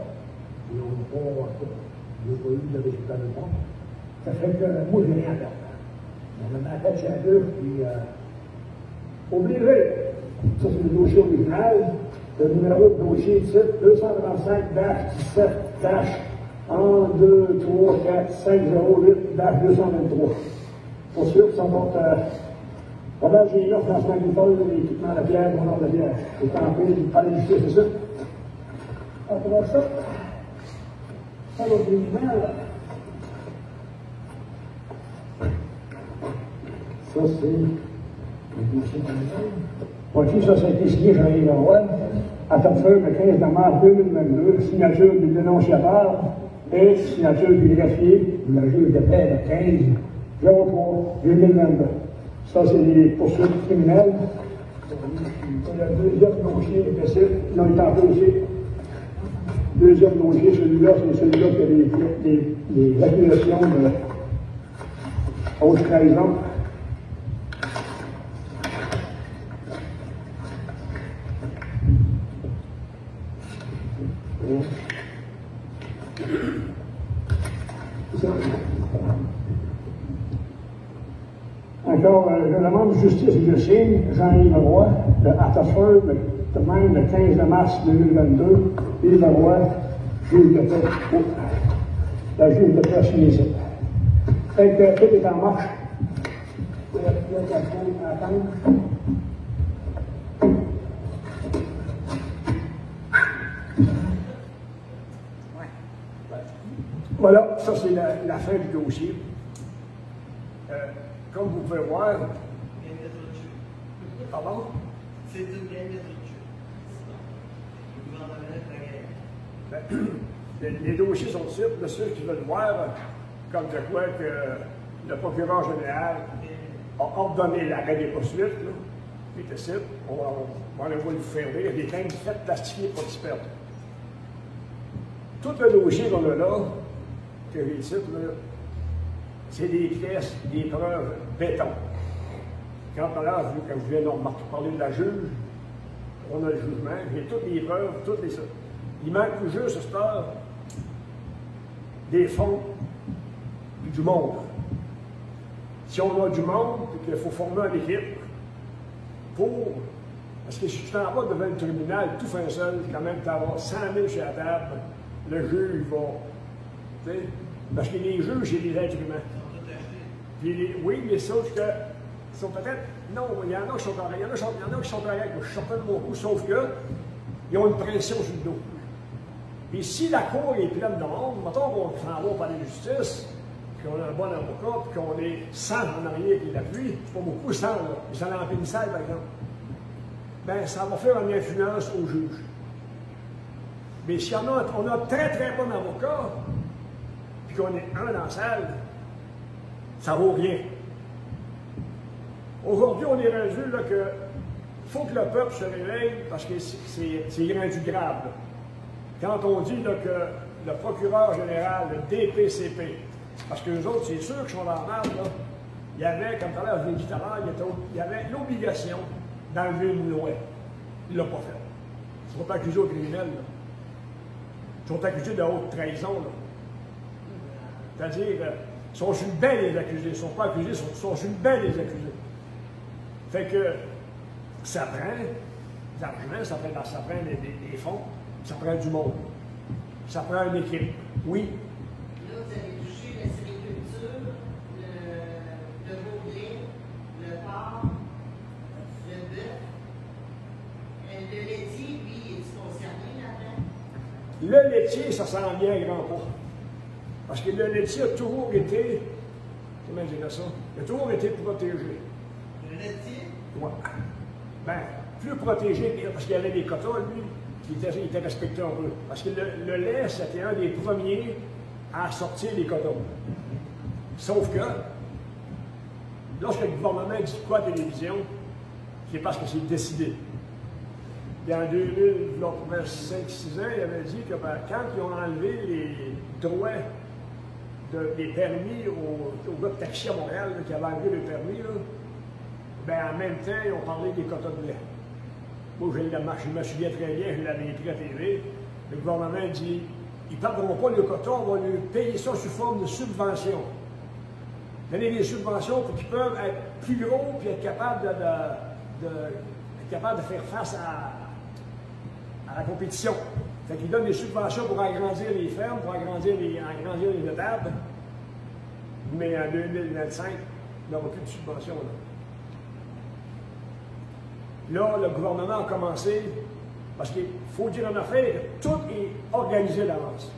Ils n'ont pas eu de résultat de bord. Ça fait que moi, je n'ai rien à perdre. On a ma tête chez la deux, puis obligé. Ça, c'est le dossier original. Le numéro de dossier titre 235-17-1, 2, 3, 4, 5, 0, 8-223. Pour sûr que ça monte pendant que j'ai eu financement agricole, l'équipement de pierre, mon ordre de pierre. C'est en plus du palais de justice, c'est ça. Après ça, ça va criminel. Ça, c'est le dossier criminel. Voici, ça a été signé Jean-Yves Leroy, à Thetford, le 15 mars 2022, signature du dénonciateur et signature du greffier, le juge de paix, le 15/03/2022. Ça, c'est les poursuites criminelles. Le deuxième dossier est possible. Ils ont été empêchés. Le deuxième dossier, celui-là, c'est celui-là qui a des accusations de haute trahison. Encore, je demande justice et je signe Jean-Yves Leroy, à Thetford, de même le 15 mars 2022, Yves Leroy, juge de paix. La juge de paix signé ça. Fait que tout est en marche. Il y a quelqu'un à attendre. Voilà, ça c'est la fin du dossier. Comme vous pouvez voir. Pardon?
C'est une game de jeu. Le gouvernement est la guerre.
Les dossiers sont ici, là, ceux qui veulent voir, comme de quoi que le procureur général a ordonné l'arrêt des poursuites, là, qui est ici, on va vous faire lire, des plaintes faites plastifiées pour disperser. Tout le dossier qu'on a là, que j'ai ici, c'est des pièces, des preuves béton. Quand je viens de parler de la juge, on a le jugement, j'ai toutes les preuves, toutes les... Il manque juste, à cette heure, des fonds et du monde. Si on a du monde, puis qu'il faut former une équipe pour... Parce que si tu t'en vas devant le tribunal, tout fait seul, quand même, tu vas avoir 100 000 sur la table, le juge va... Tu sais, parce que les juges, c'est des êtres humains. Puis oui, mais sauf que... Ils sont peut-être... Non, il y en a qui sont corrects. Il y en a qui sont corrects. Je suis certain de mon coup, sauf qu'ils ont une pression sur le dos. Puis si la cour est pleine de monde, mettons qu'on s'en va au palais de justice, puis qu'on a un bon avocat, puis qu'on est 100 en arrière qui l'appuie, c'est pas beaucoup 100, là. Ils sont en pénitentiaire, par exemple. Bien, ça va faire une influence au juge. Mais si on a un très très bon avocat, puis qu'on est un dans la salle, ça vaut rien. Aujourd'hui, on est rendu là que faut que le peuple se réveille parce que c'est rendu grave. Là. Quand on dit là, que le procureur général, le DPCP, parce que les autres, c'est sûr qu'ils sont dans la marge, là, il y avait, comme tout à l'heure, je l'ai dit tout à l'heure, il y avait l'obligation d'enlever une loi. Il ne l'a pas fait. Ils sont accusés au criminel. Là. Ils sont accusés de haute trahison. C'est-à-dire, ils sont sur le banc les accusés. Ils ne sont pas accusés, ils sont sur le banc les accusés. Fait que ça prend de l'argent, ça prend des fonds, ça prend du monde, ça prend une équipe. Oui.
Là, vous avez touché la sériculture, le veau-gris, le porc, le bœuf. Le laitier, lui, est-il concerné là-dedans?
Le laitier, ça s'en vient à grands pas. Parce que le laitier a toujours été, comment je dirais ça, il a toujours été protégé.
Le laitier?
Oui. Bien, plus protégé, parce qu'il y avait des quotas, lui, qui étaient respectés un peu. Parce que le lait, c'était un des premiers à sortir des quotas. Sauf que, lorsque le gouvernement dit quoi à la télévision, c'est parce que c'est décidé. Et en 2000, il y a 5-6 ans, il avait dit que ben, quand ils ont enlevé les droits des permis aux gars de taxi à Montréal, là, qui avaient enlevé le permis, là, ben, en même temps, ils ont parlé des quotas de lait. Moi, je me souviens très bien, je l'avais écrit à TV. Le gouvernement dit ils ne perdront pas le quota, on va lui payer ça sous forme de subvention. Donner des subventions pour qu'ils peuvent être plus gros et être capables de faire face à la compétition. Fait qu'ils donnent des subventions pour agrandir les fermes, pour agrandir les étables. Mais en 2025, il n'y aura plus de subventions. Là, le gouvernement a commencé, parce qu'il faut dire en affaire, tout est organisé d'avance.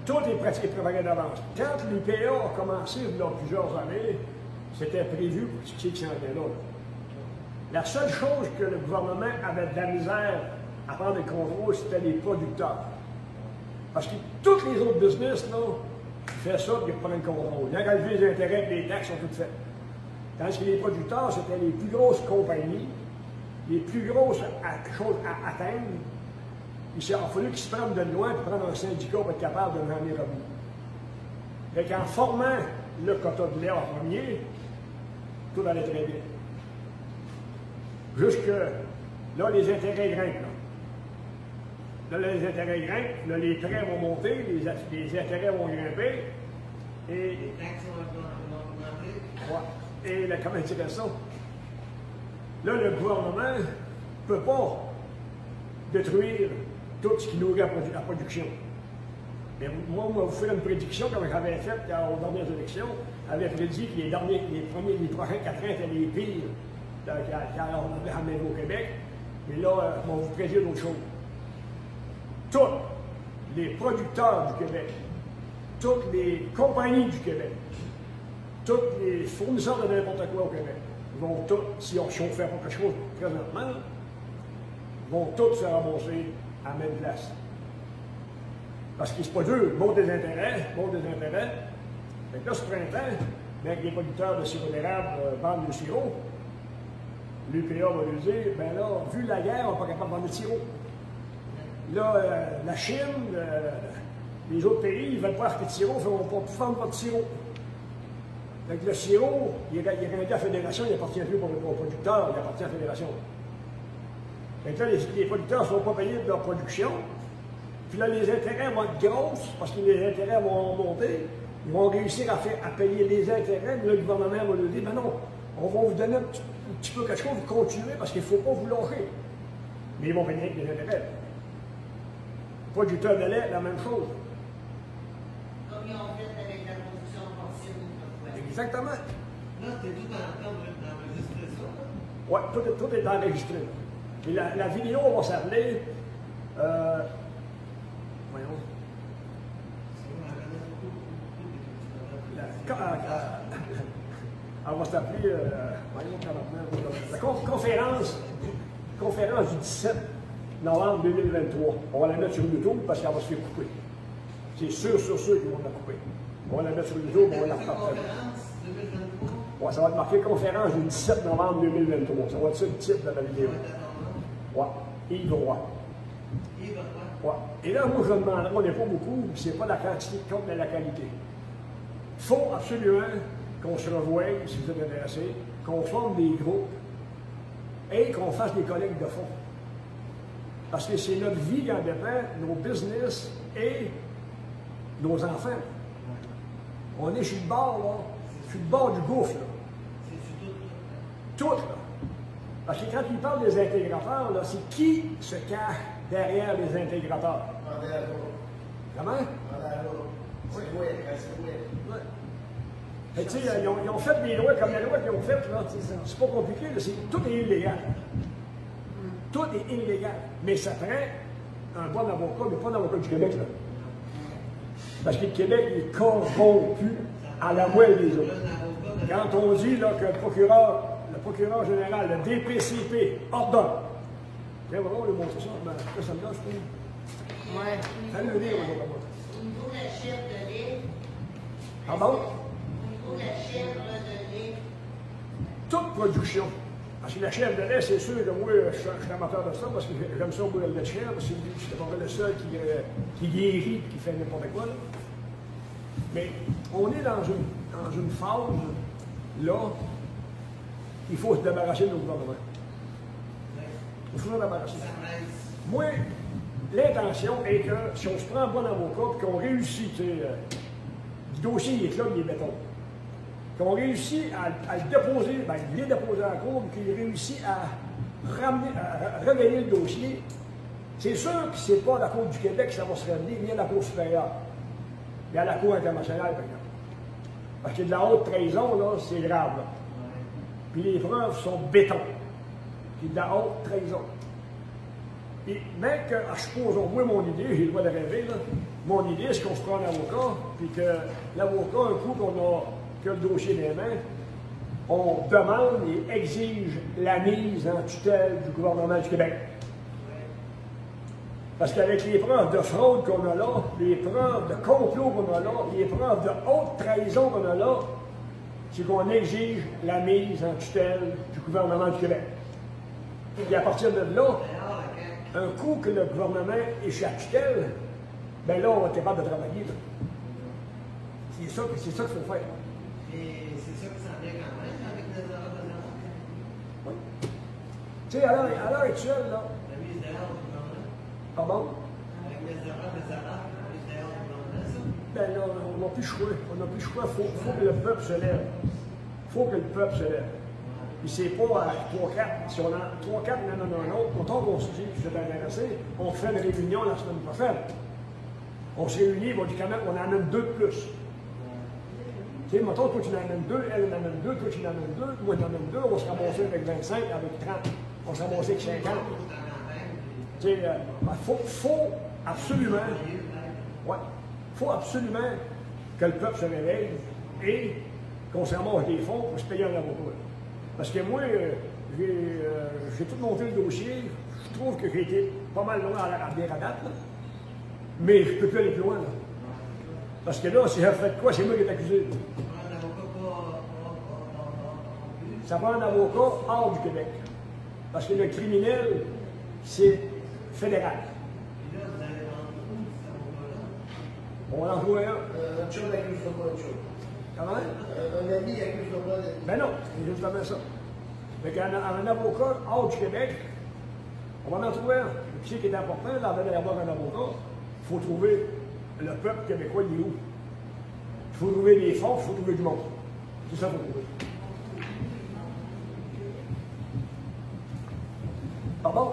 Tout est pratiqué préparé d'avance. Quand l'UPA a commencé, il y a plusieurs années, c'était prévu pour ce qui s'en était là. La seule chose que le gouvernement avait de la misère à prendre le contrôle, c'était les producteurs. Parce que tous les autres business, là, ils font ça et ils prennent le contrôle. Quand les intérêts et les taxes sont toutes faites. Tandis que les producteurs, c'était les plus grosses compagnies, les plus grosses choses à atteindre. Il a fallu qu'ils se prennent de loin pour prendre un syndicat pour être capable de vendre les revenus. Fait qu'en formant le quota de lait en premier, tout allait très bien. Jusque là, les intérêts grimpent. Là, les intérêts grimpent, là, les prêts vont monter, les intérêts vont grimper. Et
les taxes vont augmenter.
Et comment dire ça? Là, le gouvernement ne peut pas détruire tout ce qui nourrit la production. Mais moi, on va vous faire une prédiction, comme j'avais faite aux dernières élections. J'avais prédit que les prochains 4 ans étaient les pires qu'on avait ramenés au Québec. Mais là, on va vous prédire d'autres choses. Tous les producteurs du Québec, toutes les compagnies du Québec, tous les fournisseurs de n'importe quoi au Québec vont tous, si on ne fait pas quelque chose présentement, vont tous se ramasser à la même place. Parce que c'est pas dur, monte des intérêts. Fait que là, ce printemps, bien que les producteurs de sirop d'érable vendent le sirop, l'UPA va lui dire, ben là, vu la guerre, on n'est pas capable de vendre le sirop. Là, la Chine, les autres pays, ils veulent pas acheter de sirop, ils ne vont pas vendre votre sirop. Fait que le sirop, il est rendu à la fédération, il appartient plus aux producteurs, il appartient à la fédération. Fait que là, les producteurs ne sont pas payés de leur production. Puis là, les intérêts vont être grosses, parce que les intérêts vont monter. Ils vont réussir à payer les intérêts, mais là, le gouvernement va leur dire, ben non, on va vous donner un petit peu quelque chose, vous continuez, parce qu'il ne faut pas vous lâcher. Mais ils vont payer avec les intérêts. Les producteurs de lait, la même chose.
Comme ils ont fait avec la production porcine autrefois.
Exactement.
Là, c'est tout en train d'enregistrer ça.
Oui, tout est enregistré. Et la vidéo va s'appeler. Voyons. Elle va s'appeler. La conférence du 17 novembre 2023. On va la mettre sur YouTube parce qu'elle va se faire couper. C'est sûr qu'ils vont la couper. On va la mettre sur YouTube, on va la repartager. Ouais, ça va être marqué conférence du 17 novembre 2023. Ça va être ça le titre de la vidéo. Ouais. Yves Roy. Ouais. Et là, moi, je me demanderais, on n'est pas beaucoup, c'est pas la quantité qui compte, mais la qualité. Il faut absolument qu'on se revoie, si vous êtes intéressés, qu'on forme des groupes et qu'on fasse des collectes de fonds. Parce que c'est notre vie qui en dépend, nos business et nos enfants. On est sur le bord, là, sur le bord du gouffre, là. Tout, là. Parce que quand ils parlent des intégrateurs, là, c'est qui se cache derrière les intégrateurs? Comment? Oui. Tu sais, ils ont fait des lois comme la loi qu'ils ont faite, là. C'est pas compliqué, là, tout est illégal. Tout est illégal. Mais ça prend un bon avocat, mais pas un avocat du Québec, là. Parce que le Québec est corrompu à la moelle des autres. Quand on dit là, que le procureur général, le DPCP, ordonne. Tiens, on va lui montrer ça. Ben, ça me lâche, je trouve.
Ouais.
Fais le lire, on va voir.
Au niveau de la chèvre de lait.
Pardon?
Au niveau de la chèvre de lait.
Toute production. Parce que la chèvre de lait, c'est sûr que moi, je suis amateur de ça, parce que j'aime ça, moi, le lait de chèvre, parce que c'est pas le seul qui guérit et qui fait n'importe quoi, là. Mais on est dans une phase, là, il faut se débarrasser de nos gouvernements. Il faut se débarrasser. Moi, l'intention est que si on se prend un bon avocat et qu'on réussit, tu sais, le dossier il est là, il est béton, qu'on réussit à le déposer, ben, il est déposé à la cour, qu'il réussit à révéler le dossier, c'est sûr que ce n'est pas à la Cour du Québec que ça va se révéler, ni à la Cour supérieure, mais à la Cour internationale, par exemple. Parce que de la haute trahison, là, c'est grave, là. Puis les preuves sont béton. Puis de la haute trahison. Et même que, supposons, moi, mon idée, j'ai le droit de rêver, là, mon idée, c'est qu'on se prend un avocat, puis que l'avocat, un coup que le dossier des mains, on demande et exige la mise en tutelle du gouvernement du Québec. Parce qu'avec les preuves de fraude qu'on a là, les preuves de complot qu'on a là, les preuves de haute trahison qu'on a là, c'est qu'on exige la mise en tutelle du gouvernement du Québec. Et à partir de là, un coup que le gouvernement est chez la tutelle, bien là, on va être capable de travailler. C'est ça qu'il faut faire.
Et c'est ça qui s'en vient quand même avec les erreurs de l'ordre.
Oui. Tu sais, à l'heure actuelle, là.
La mise dehors du gouvernement.
Pardon?
Avec les erreurs des arabes, la mise dehors du gouvernement, ça.
Ben là, on n'a plus le choix. On n'a plus le choix. Il faut que le peuple se lève. Il faut que le peuple se lève. Puis c'est pas à 3-4. Si on a 3-4, non. Quand on se dit que vous êtes intéressé, on fait une réunion la semaine prochaine. On se réunit, on dit quand même qu'on en amène 2 de plus. Tu sais, mettons, toi tu en amènes 2, elle en amène 2, toi tu en amènes 2, moi j'en amène 2, on va se ramasser avec 25, avec 30, on va se ramasser avec 50. Tu sais, faut absolument, faut absolument que le peuple se réveille et qu'on se ramasse des fonds pour se payer un avocat. Parce que moi, j'ai tout monté le dossier, je trouve que j'ai été pas mal loin à bien à date, là. Mais je ne peux plus aller plus loin, là. Parce que là, si je fais quoi, c'est moi qui est accusé. Ça prend un avocat hors du Québec. Parce que le criminel, c'est fédéral. On va en jouer un.
Un chum accuse pas un chum.
Comment?
Un ami accuse pas d'ami.
Ben non, c'est justement ça. Fait qu'un avocat hors du Québec, on va en trouver un. Ce qui est important, là, avant d'avoir un avocat, il faut trouver le peuple québécois, il est où? Il faut trouver des fonds, il faut trouver du monde. C'est ça qu'il faut trouver. Pardon?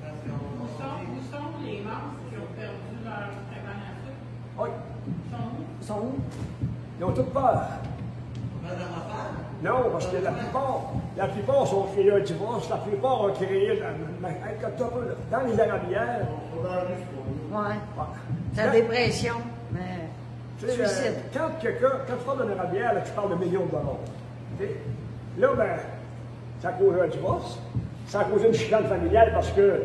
Où sont les membres qui ont perdu leur cabane à sucre?
Oui.
Ils sont où?
Ils ont toutes peur. Non, parce que la plupart sont créés un divorce, la plupart ont créé dans les arabières.
Ouais. La dépression, mais. Suicide.
Quand tu parles d'une arabière, là, tu parles de millions de dollars. Okay? Là, ben, ça a causé un divorce, ça a causé une chicane familiale parce que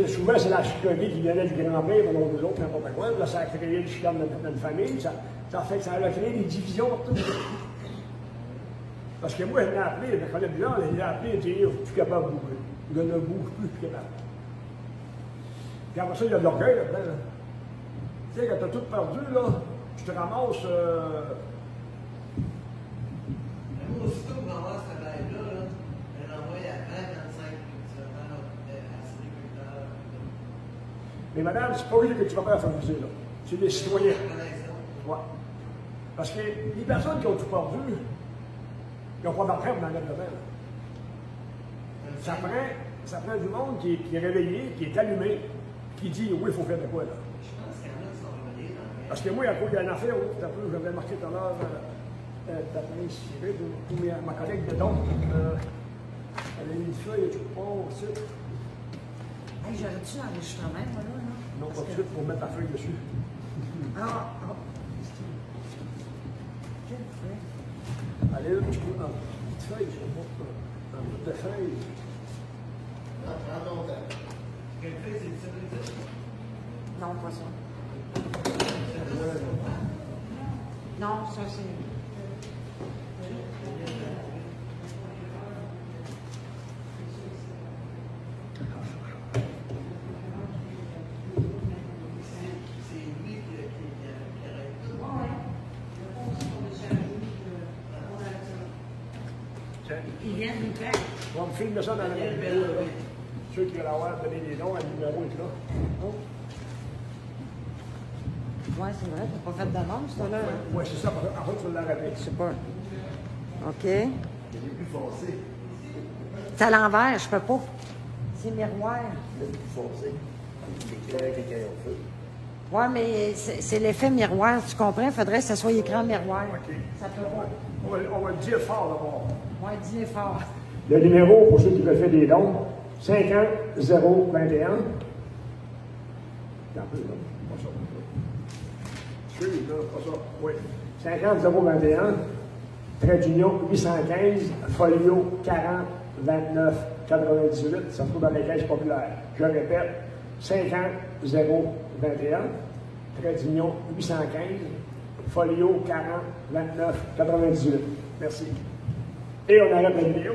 souvent c'est la chicanerie qui venait du grand-père ou l'autre des autres, n'importe quoi. Là, ça a créé une chicane dans une famille, ça a créé des divisions partout. Parce que moi, je l'ai appelé, je connais bien, je l'ai appelé et dit, je suis plus capable de bouger. Je ne bouge plus capable. Puis après ça, il y a de l'orgueil là-dedans. Là. Tu sais, quand tu as tout perdu, là, tu te ramasses.
Moi, aussitôt que je vais avoir ce travail-là, je l'envoie à 25
Mais madame, c'est pas lui que tu vas faire favoriser, là. C'est des citoyens. Ouais. Parce que les personnes qui ont tout perdu, ils n'ont pas d'empreinte dans le domaine. Ça prend du monde qui est réveillé, qui est allumé, qui dit oui, il faut faire de quoi là. Parce que moi, à cause d'une affaire, j'avais marqué tout à l'heure, ma collègue de Don, elle a mis une feuille, je pas aussi.
Hey, j'aurais-tu l'enregistrement, moi, là?
Non, pas tout de suite, pour mettre la feuille dessus. Allez, là, je trouve une petite feuille, je vois un bout de feuille.
Non, prends ton temps. Quelle feuille, c'est ça?
Non, pas ça. Non, ça c'est. Il vient de nous faire.
On me filme ça dans la vidéo. Ceux qui veulent avoir donné des noms, le numéro est là. Oh.
Oui, c'est vrai, tu n'as pas fait d'annonce, toi, là?
Oui, c'est ça. En fait, tu l'as rappelé.
Je sais pas. OK.
Il est plus foncé.
C'est à l'envers, je peux pas. C'est miroir.
Il est plus foncé. Il éclaire avec les crayons de feu.
Oui, mais c'est l'effet miroir, tu comprends? Il faudrait que ça soit écran miroir.
OK.
Ça peut pas.
On va le dire fort d'abord.
Oui, dis fort.
Le numéro, pour ceux qui veulent faire des dons, 50 021. Un peu, là. Pas ça. Excuse, là, pas ça. Oui. 50 021, trait d'union 815, folio 40 29 98. Ça se trouve dans les caisses populaires. Je répète, 50 021, trait d'union 815, folio 40 29 98. Merci. Et on arrête la vidéo.